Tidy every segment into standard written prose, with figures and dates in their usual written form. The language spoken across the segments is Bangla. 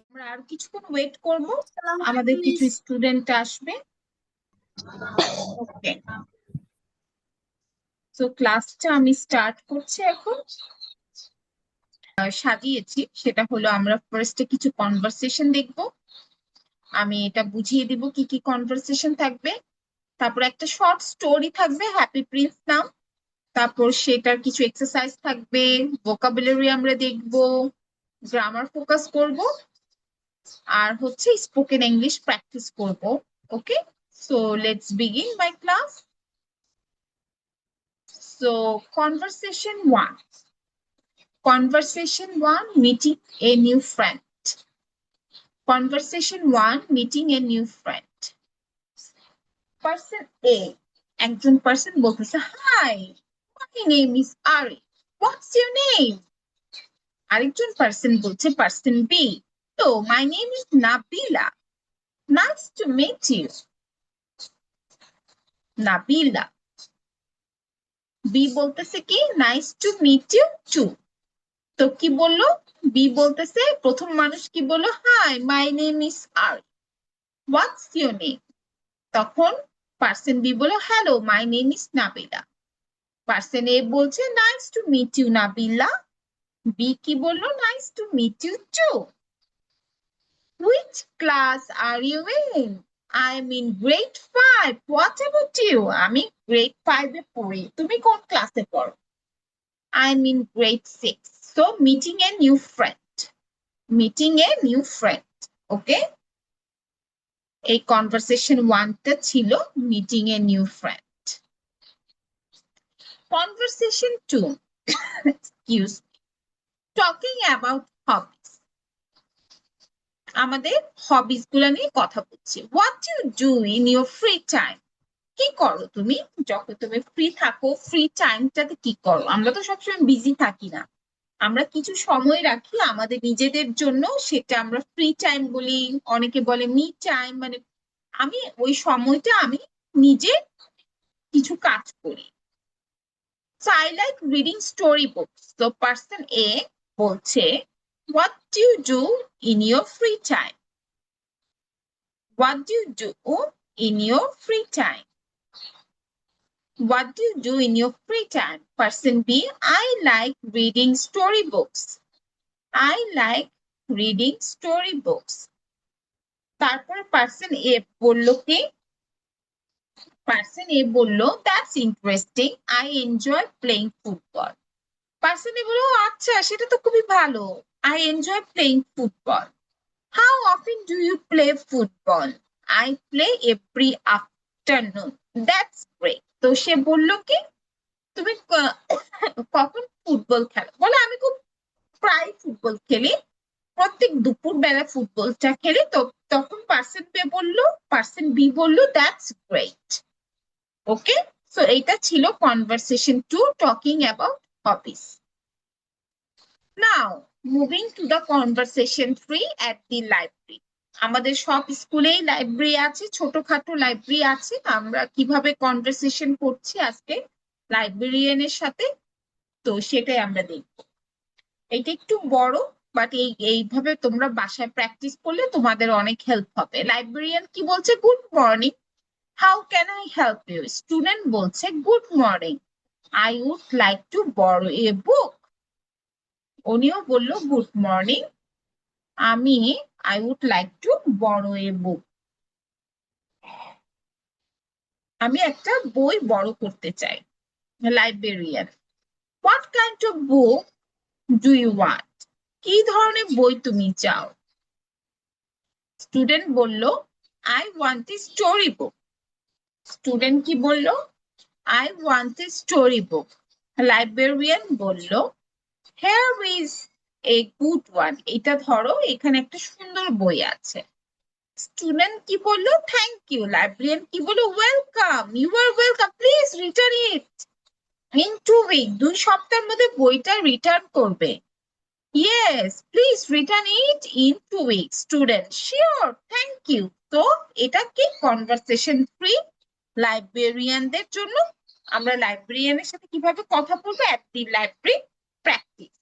আমরা আর কিছুক্ষণ ওয়েট করব, আমাদের কিছু স্টুডেন্ট আসবে। ওকে, তো ক্লাসটা আমি স্টার্ট করছি এখন। সাজিয়েছি সেটা হলো আমরা ফার্স্টে কিছু কনভারসেশন দেখব, আমি এটা বুঝিয়ে দিব কি কি কনভারসেশন থাকবে। তারপর একটা শর্ট স্টোরি থাকবে হ্যাপি প্রিন্স নাম, তারপর সেটার কিছু এক্সারসাইজ থাকবে, ভোকাবুলারি আমরা দেখব, গ্রামার ফোকাস করব, আর হচ্ছে স্পোকেন ইংলিশ প্র্যাকটিস করব। Okay, so let's begin my class. So conversation 1. Conversation 1, meeting a new friend. Conversation 1, meeting a new friend. Person A, একজন person বলতেছে, Hi, my name is Ari. What's your name? আরেকজন person বলছে, person B, So, my name is Nabila. Nice to meet you. Nabila. B বলতেছে কি, Nice to meet you too. তো কি বললো, বি বলতেছে, প্রথম মানুষ কি বললো, high my name is Ari, what's your name? তখন পার্সন বি বললো, hello my name is Nabila. Person A বলছে, nice to meet you Nabila. B কি বললো, nice to meet you too. Which class are you in? I am in grade 5. What about you? আমি গ্রেড 5 এ পড়ি, তুমি কোন ক্লাসে পড়ো? I am in grade 6. So meeting a new friend, meeting a new friend. Okay, এই কনভারসেশন 1 টা ছিল meeting a new friend. Conversation 2, excuse me, talking about hobbies. আমাদের হবিস গুলা নিয়ে কথা বলছি। What you do in your free time? কি করো তুমি যখন তুমি ফ্রি থাকো? ফ্রি টাইমটাতে কি করো? আমরা তো সবসময় বিজি থাকি না, আমরা কিছু সময় রাখি আমাদের নিজেদের জন্য, সেটা আমরা ফ্রি টাইম বলি, অনেকে বলে মি টাইম, মানে আমি ওই সময়টা আমি নিজে কিছু কাজ করি। So I like reading storybooks. So person A বলছে, what do you do in your free time? What do you do in your free time? What do you do in your free time? Person B, I like reading storybooks. I like reading storybooks. তারপর person A বললো কি, person A বললো, that's interesting. I enjoy playing football. Person A বললো, আচ্ছা সেটা তো খুবই ভালো। I enjoy playing football. How often do you play football? I play every afternoon. That's great. তো সে বললো কি, তুমি কখন ফুটবল খেলো? বলে আমি খুব প্রায় ফুটবল খেলি, প্রত্যেক দুপুর বেলা ফুটবলটা খেলি। তো তখন পার্সন বি বললো, দ্যাটস গ্রেট। ওকে, সো এইটা ছিল conversation 2, talking about hobbies. Now moving to the conversation 3, at the library. আমাদের সব স্কুলেই লাইব্রেরি আছে, ছোটখাটো লাইব্রেরি আছে। আমরা কিভাবে কনভারসেশন করছি আজকে লাইব্রেরিয়ানের সাথে, তো সেটাই আমরা দেখব। এটা একটু বড়, বাট এইভাবে তোমরা বাসায় প্র্যাকটিস করলে তোমাদের অনেক হেল্প হবে। লাইব্রেরিয়ান কি বলছে, good morning, how can I help you? Student বলছে, good morning, I would like to borrow a book. উনিও বললো, good morning, I would like to borrow a book. আমি একটা বই বড় করতে চাই। Librarian, what kind of book do you want? কি ধরনের বই তুমি চাও? স্টুডেন্ট বলল, I want a story book. Student কি বললো, I want a story book. Librarian বলল, hair is a good one. এটা ধরো, এখানে একটা সুন্দর বই আছে। স্টুডেন্ট কি বললো, থ্যাংক ইউ। লাইব্রেরিয়ান কি বললো, welcome, you are welcome, please return it in 2 week. 2 সপ্তাহের মধ্যে বইটা রিটার্ন করবে। Yes, please return it in 2 weeks. Student, sure, thank you. তো এটা কি কনভারসেশন 3 লাইব্রেরিয়ানদের জন্য আমরা লাইব্রেরিয়ানের সাথে কিভাবে কথা বলবো? At the library practice.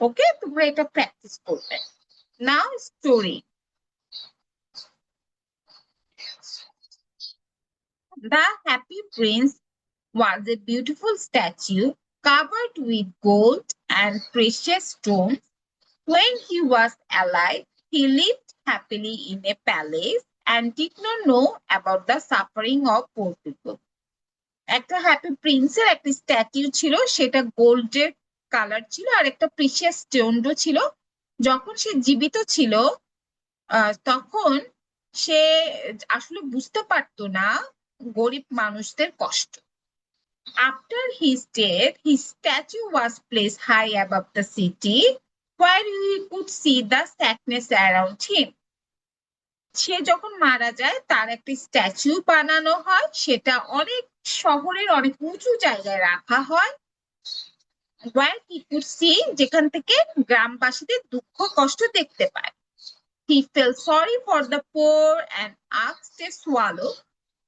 Okay, তোমরা এটা প্র্যাকটিস করবে। Now story. The Happy Prince was a beautiful statue covered with gold and precious stones. When he was alive, he lived happily in a palace and did not know about the suffering of poor people. একটা হ্যাপি প্রিন্সের একটা স্ট্যাটিউ ছিল, সেটা গোল্ডের কালার ছিল আর একটা প্রিসিয়াস স্টোনও ছিল। যখন সে জীবিত ছিল তখন সে আসলে বুঝতে পারতো না গরিব মানুষদের কষ্ট। After his death, his statue was placed high above the city, where he could see the sadness around him. সে যখন মারা যায় তার একটা স্ট্যাচু বানানো হয়, সেটা অনেক শহরের অনেক উঁচু জায়গায় রাখা হয়। where he could see, যেখান থেকে গ্রামবাসীদের দুঃখ কষ্ট দেখতে পায়। He felt sorry for the poor and asked a swallow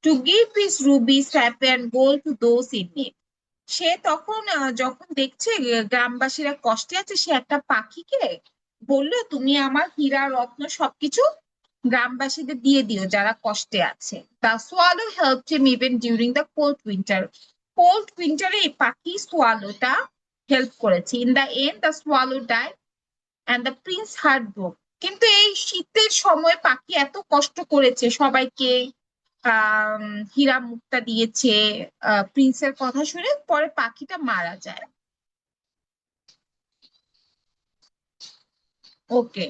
to give his ruby, sapphire and gold to those in need. সে তখন যখন দেখছে গ্রামবাসীরা কষ্টে আছে, সে একটা পাখিকে বললো, তুমি আমার হীরা রত্ন সবকিছু গ্রামবাসীদের দিয়ে দিও যারা কষ্টে আছে। The swallow helped him even during the cold winter. Cold উইন্টারে এই পাখি সোয়ালোটা হেল্প করেছে। In the end the swallow died and the prince heart broke. কিন্তু এই শীতের সময় পাখি এত কষ্ট করেছে, সবাইকে হীরা মুক্তা দিয়েছে, প্রিন্সের কথা শুনে পরে পাখিটা মারা যায়। ওকে,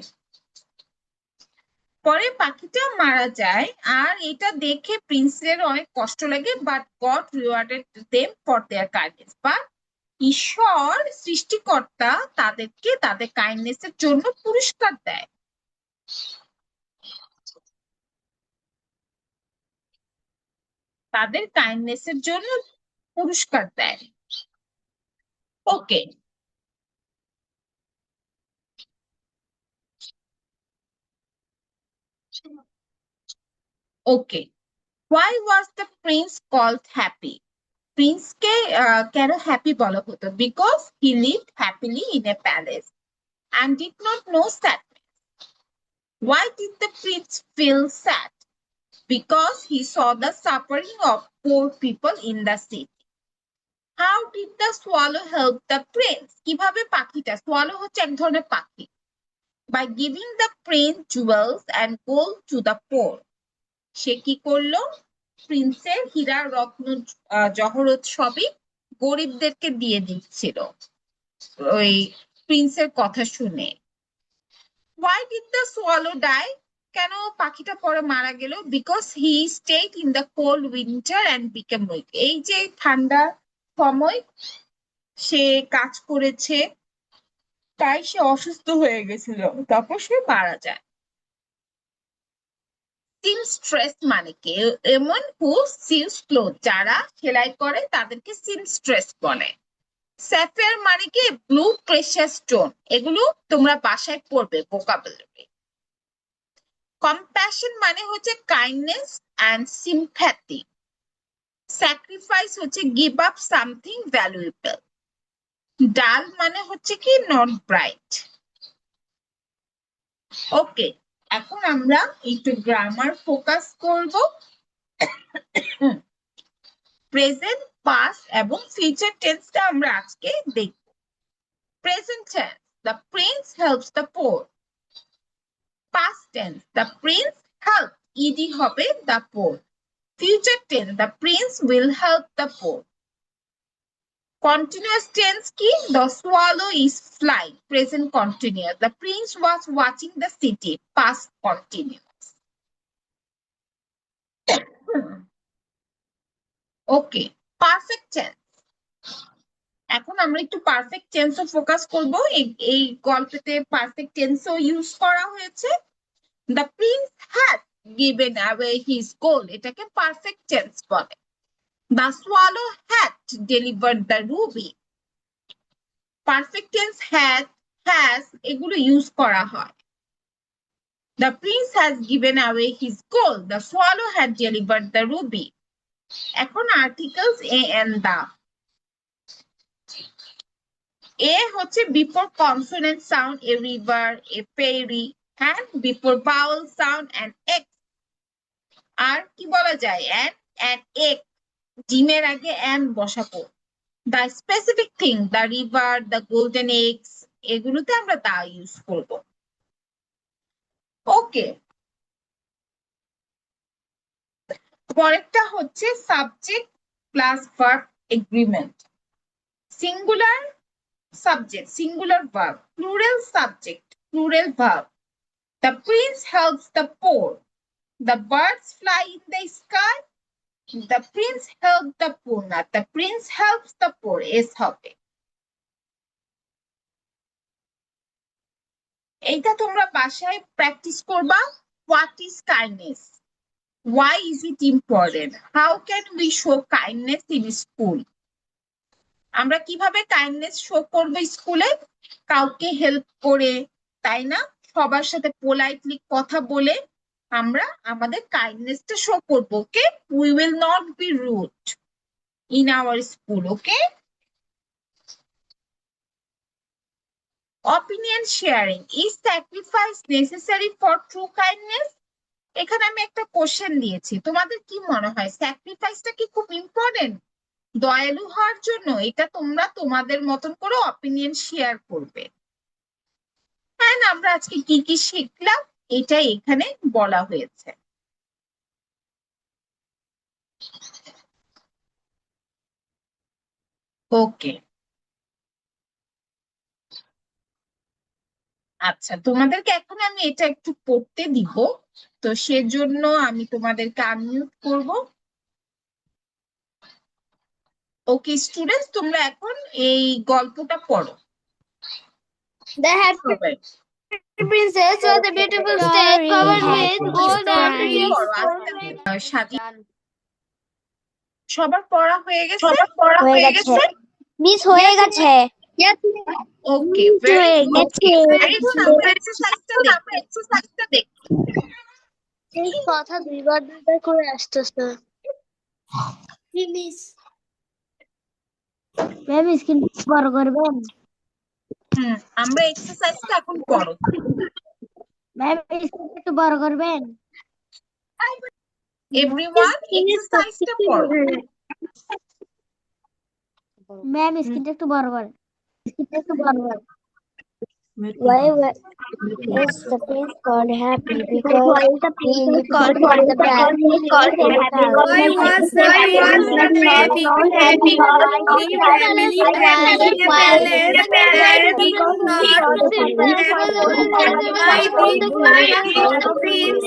পরে পাখিটা মারা যায় আর এটা দেখে প্রিন্সের অনেক কষ্ট লাগে, but god rewarded them for their kindness. But ঈশ্বর সৃষ্টিকর্তা তাদেরকে তাদের কাইন্ডনেস এর জন্য পুরস্কার দেয়। তাদের কাইন্ডনেস এর জন্য পুরস্কার দেয়। ওকে, ওকে। Why was the prince called happy? প্রিন্সকে কেন হ্যাপি বলা হতো? Because he lived happily in a palace and did not know sadness. Why did the prince feel sad? Because he saw the suffering of poor people in the city. How did the swallow help the prince? কিভাবে পাখিটা, swallow হচ্ছে এক ধরনের পাখি, by giving the prince jewels and gold to the poor. সে কি করলো? প্রিন্সের হীরা রত্ন জহরত সবই গরিবদেরকে দিয়ে দিচ্ছিল ওই প্রিন্সের কথা শুনে। Why did the swallow die? কেন পাখিটা পরে মারা গেল? Because he stayed in the cold winter and became weak. এই যে ঠান্ডা সময় সে কাজ করেছে, তাই সে অসুস্থ হয়ে গেছিল, তারপর সে মারা যায়। সিমস্ট্রেস মানে কি? এমন হু সিলস ক্লোথ, যারা সেলাই করে তাদেরকে সিমস্ট্রেস বলে। স্যাফায়ার মানে কি? Blue precious stone. এগুলো তোমরা বাসায় পড়বে ভোকাবুলারি। কম্প্যাশন মানে হচ্ছে কাইন্ডনেস অ্যান্ড সিম্প্যাথি। স্যাক্রিফাইস হচ্ছে গিভ আপ সামথিং ভ্যালুয়েবল। ডাল মানে হচ্ছে কি? Not bright. ওকে, এখন আমরা একটু গ্রামার ফোকাস করব। প্রেজেন্ট, পাস্ট এবং ফিউচার টেন্সটা আমরা আজকে দেখব। Present tense, the prince helps the poor. Past tense, the prince help, ed হবে the poor. Future tense, the prince will help the poor. Continuous tense কি? The swallow is flying, present continuous. The prince was watching the city, past continuous. Okay, perfect tense. এখন আমরা একটু পারফেক্ট টেন্সও ফোকাস করব। এই গল্পেতে পারফেক্ট টেন্সও ইউজ করা হয়েছে। The prince had given away his gold, এটাকে পারফেক্ট টেন্স বলে। The swallow had delivered the ruby. Perfect tense had, has এগুলো ইউজ করা হয়। The prince has given away his gold. The swallow had delivered the ruby. এখন articles A and the. A হচ্ছে before consonant sound, a river, a ferry, and before vowel sound, an X. আর কি বলা যায়? And egg. ডিমের আগে and বসাবো। The specific thing, the river, the golden eggs, এগুলোতে আমরা দা ইউজ করব। ওকে, পরেরটা হচ্ছে subject plus verb agreement. Singular subject, singular verb, plural subject, plural verb. The prince helps the poor. The birds fly in the sky. The prince helped the poor. Not the prince helps the poor. Is হবে। এইটা তোমরা বাসায় প্র্যাকটিস করবা। What is kindness? Why is it important? How can we show kindness in school? আমরা কিভাবে কাইন্ডনেস শো করব স্কুলে? কাউকে হেল্প করে, তাই না? সবার সাথে পোলাইটলি কথা বলে আমরা আমাদের কাইন্ডনেসটা শো করব। Okay, we will not be rude in our school. Okay, opinion sharing, is sacrifice necessary for true kindness? এখানে আমি একটা কোশ্চেন দিয়েছি, তোমাদের কি মনে হয় স্যাক্রিফাইসটা কি খুব ইম্পর্টেন্ট দয়ালু হওয়ার জন্য? এটা তোমরা তোমাদের মতন করে অপিনিয়ন শেয়ার করবে। হ্যাঁ, আমরা আজকে কি কি শিখলাম এটাই এখানে বলা হয়েছে। ওকে, আচ্ছা, তোমাদেরকে এখন আমি এটা একটু পড়তে দিব, তো সেজন্য আমি তোমাদেরকে আনমিউট করব। ওকে স্টুডেন্টস, তোমরা এখন এই গল্পটা পড়ো। The happy সবাই princess was a beautiful state covered with gold and তাড়াতাড়ি precious পড়ো, আস্তে stones. আস্তে। সাজি, সবার পড়া হয়ে গেছে? হয়ে গেছে মিস, হয়ে গেছে। ওকে, ভেরি গুড। এখন আমরা এক্সারসাইজটা দেখি। এই কথা দুইবার করে আসতেছে মিস। ম্যাম স্ক্রিন বড় করবেন? আমরা এক্সারসাইজটা এখন করো। ম্যাম স্ক্রিন একটু বড় করবেন? এভরিওয়ান এক্সারসাইজটা করো। ম্যাম স্ক্রিনটা একটু বড় করেন। Why is the prince called happy? Because he called for the bride. Why was the prince happy? Because he family and in a palace that he could not have. Why did the prince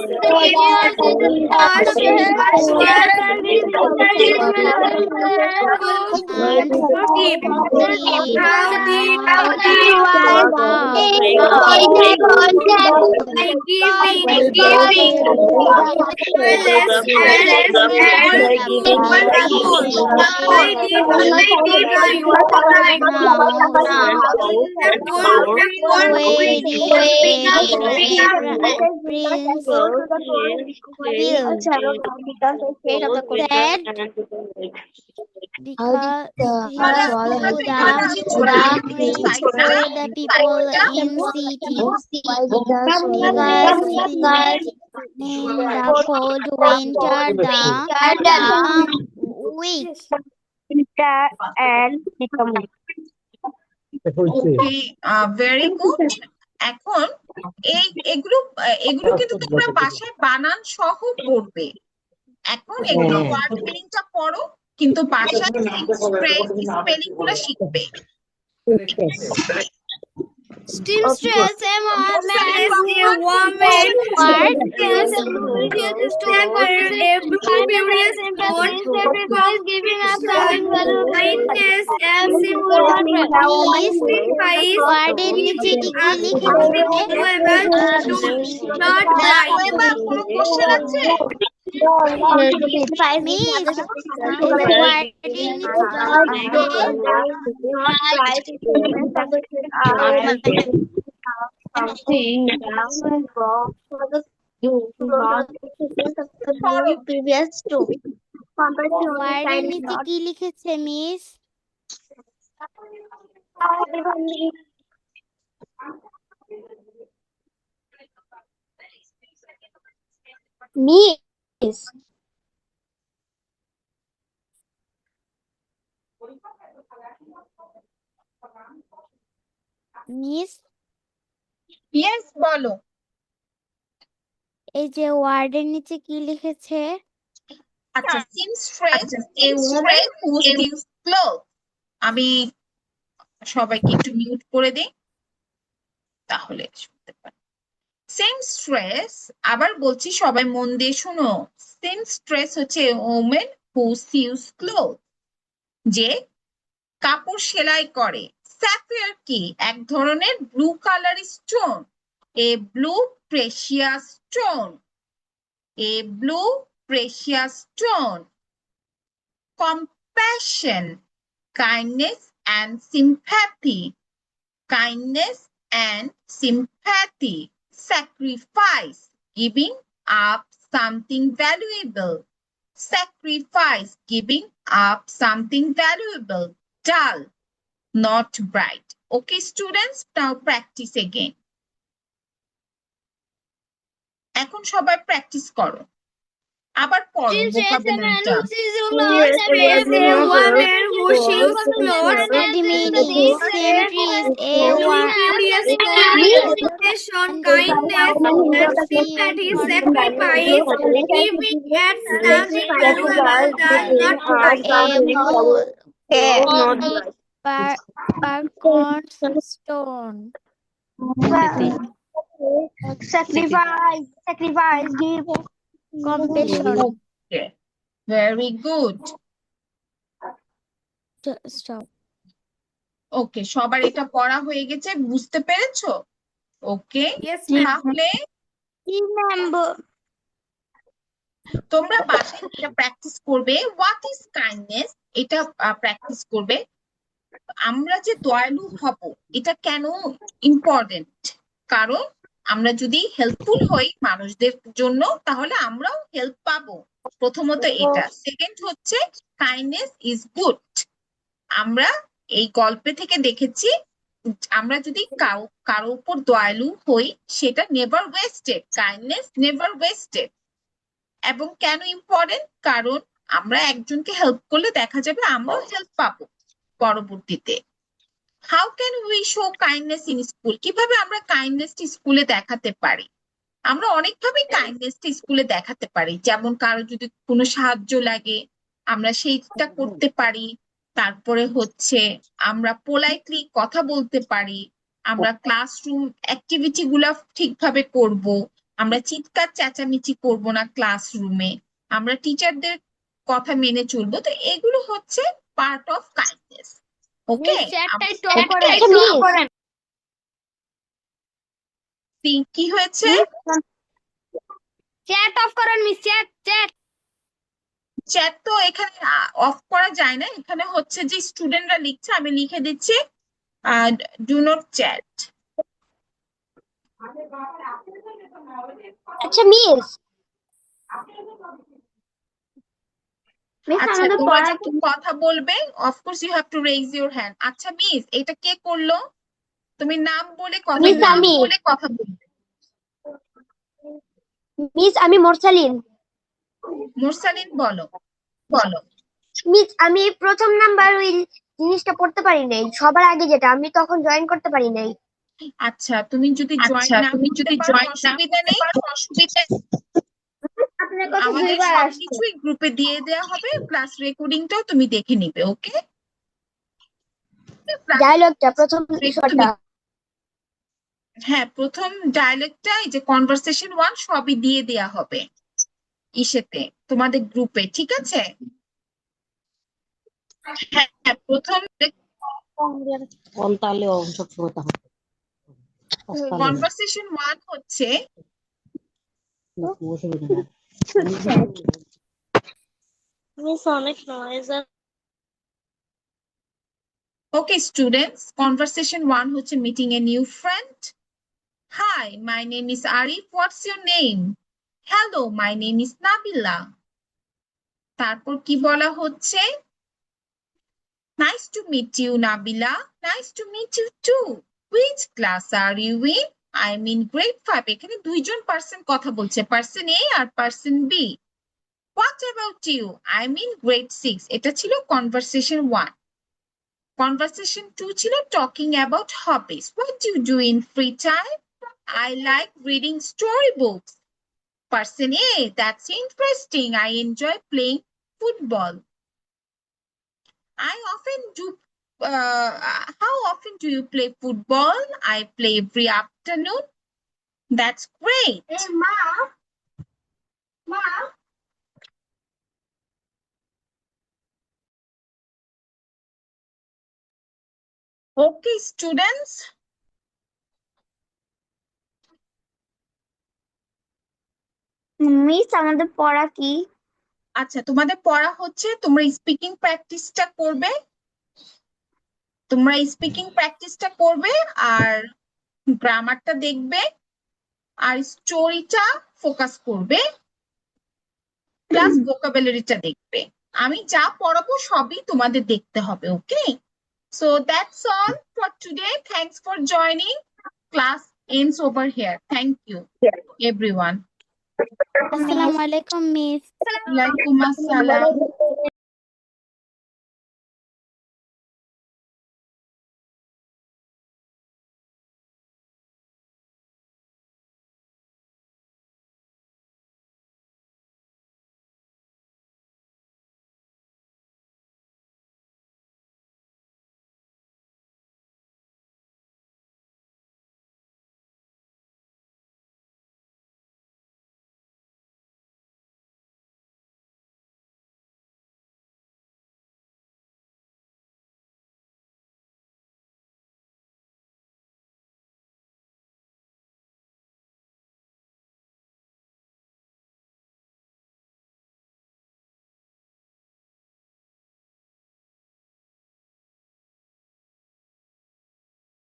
Because he swallowed the prince for the people in city. Because in the cold winter the weak. and become okay, very good. এখন এগুলো কিন্তু তোমরা বাসায় বানান সহ পড়বে। এখন এগুলো ওয়ার্ড মিনিংটা পড়ো, কিন্তু বাসায় স্পেলিং গুলো শিখবে। Still stress him on a woman word. Giving us kindness and ওয়ার্ডের নিচে কি কি লিখে not কোনো কোশ্চেন আছে? মিস ওয়ার্ডের previous to ওয়ার্ডের নিচে কি লিখেছে মিস? মিস মিস ইয়েস বলো। এই যে ওয়ার্ডের নিচে কি লিখেছে? আচ্ছা, seamstress a woman who steals clothes. আমি সবাইকে একটু মিউট করে দিই, তাহলে শুনতে পারি। seamstress, আবার বলছি সবাই মন দিয়ে শুনো। seamstress হচ্ছে a woman who sews clothes, যে কাপড় সেলাই করে। স্যাফিয়ার কি? এক ধরনের blue colour stone, A blue precious stone, A blue precious stone. compassion, kindness and sympathy, kindness and sympathy. Sacrifice, giving up something valuable, sacrifice, giving up something valuable. Dull, not bright. Okay, students, now practice again. এখন সবাই প্র্যাকটিস করো, আবার পড়ো vocabularyটা। Seamstress, a woman who sews clothes. The meaning seamstress a Serious occupation, kindness and sympathy, sacrifice, giving at something valuable, does not right. a blue Parkons stone. Sacrifice, give. Compassion. Okay, very good. Stop. ওকে, সবার এটা পড়া হয়ে গেছে, বুঝতে পেরেছো? ওকে, Yes, ma'am. তাহলে তোমরা বাসায় এটা প্র্যাকটিস করবে। হোয়াট ইজ কাইন্ডনেস, এটা প্র্যাকটিস করবে। আমরা যে দয়ালু হব, এটা কেন ইম্পর্টেন্ট? কারণ আমরা যদি হেল্পফুল হই মানুষদের জন্য, তাহলে আমরাও হেল্প পাবো। প্রথমত এটা। সেকেন্ড হচ্ছে কাইন্ডনেস ইজ গুড। আমরা এই গল্পে থেকে দেখেছি, আমরা যদি কারো উপর দয়ালু হই, সেটা never wasted, kindness never wasted. এবং কেন ইম্পর্টেন্ট? কারণ আমরা একজনকে হেল্প করলে দেখা যাবে আমরাও হেল্প পাবো পরবর্তীতে। How can we show kindness in school? কিভাবে আমরা কাইন্ডনেস স্কুলে দেখাতে পারি? আমরা অনেকভাবে কাইন্ডনেস স্কুলে দেখাতে পারি। যেমন কারো যদি কোনো সাহায্য লাগে, আমরা সেইটা করতে পারি। তারপরে হচ্ছে আমরা পোলাইটলি কথা বলতে পারি। আমরা ক্লাসরুম অ্যাক্টিভিটি গুলা ঠিকভাবে করব। আমরা চিৎকার চেঁচামেচি করব না ক্লাসরুমে। আমরা টিচারদের কথা মেনে চলবো। তো এগুলো হচ্ছে পার্ট অফ কাইন্ডনেস। ওকে, কি হয়েছে? Chat off করেন মিস, chat. চ্যাট তো এখানে অফ করা যায় না। এখানে হচ্ছে যে স্টুডেন্টরা লিখছে, আমি লিখে দিচ্ছি ডু নট চ্যাট। আচ্ছা মিস, আচ্ছা, তোমরা যখন কথা বলবে, of course you have to raise your hand. আচ্ছা মিস, এটা কে করলো? তুমি নাম বলে কথা বলবে। মিস আমি মোরসালিন। মুরসালিন বলো। মিস আমি প্রথম নাম্বার ওই জিনিসটা পড়তে পারি নাই, সবার আগে যেটা, আমি তখন জয়েন করতে পারি নাই। আচ্ছা, তুমি যদি জয়েন না করতে পারো, অসুবিধা নেই। আপনার কথা আমাদের দুইবার আসছে। সবকিছুই গ্রুপে দিয়ে দেওয়া হবে, প্লাস রেকর্ডিংটাও তুমি দেখে নিবে। ওকে, ডায়লগটা প্রথম শটটা। হ্যাঁ, প্রথম ডায়ালগটা, এই যে কনভারসেশন 1 সবই দিয়ে দেয়া হবে ইসেতে, তোমাদের গ্রুপে, ঠিক আছে? হ্যাঁ, প্রথম তাহলে সব সময় তাহলে কনভারসেশন 1 হচ্ছে ওকে স্টুডেন্টস, কনভারসেশন 1 হচ্ছে meeting a new friend. Hi, my name is Arif, what's your name? Hello, my name is Nabila. তারপর কি বলা হচ্ছে? Nice to meet you Nabila, nice to meet you too. Which class are you in? I mean grade 5। এখানে দুইজন পার্সন কথা বলছে, পার্সন এ আর person B. What about you? I mean grade 6। এটা ছিল কনভারসেশন 1। Conversation 2 ছিল talking about hobbies. What do you do in free time? I like reading storybooks. Person A, that's interesting. I enjoy playing football. I often do. How often do you play football? I play every afternoon. That's great. Okay, students. Miss আমাদের পড়া কি? আচ্ছা, তোমাদের পড়া হচ্ছে, তোমরা স্পিকিং প্র্যাকটিসটা করবে। আর গ্রামারটা দেখবে আর স্টোরিটা ফোকাস করবে, প্লাস ভোকাবুলারিটা দেখবে। আমি যা পড়াবো সবই তোমাদের দেখতে হবে। Okay, so that's all for today. Thanks for joining. Class ends over here. Thank you everyone. আসসালামু আলাইকুম মিস। ওয়ালাইকুম আসসালাম।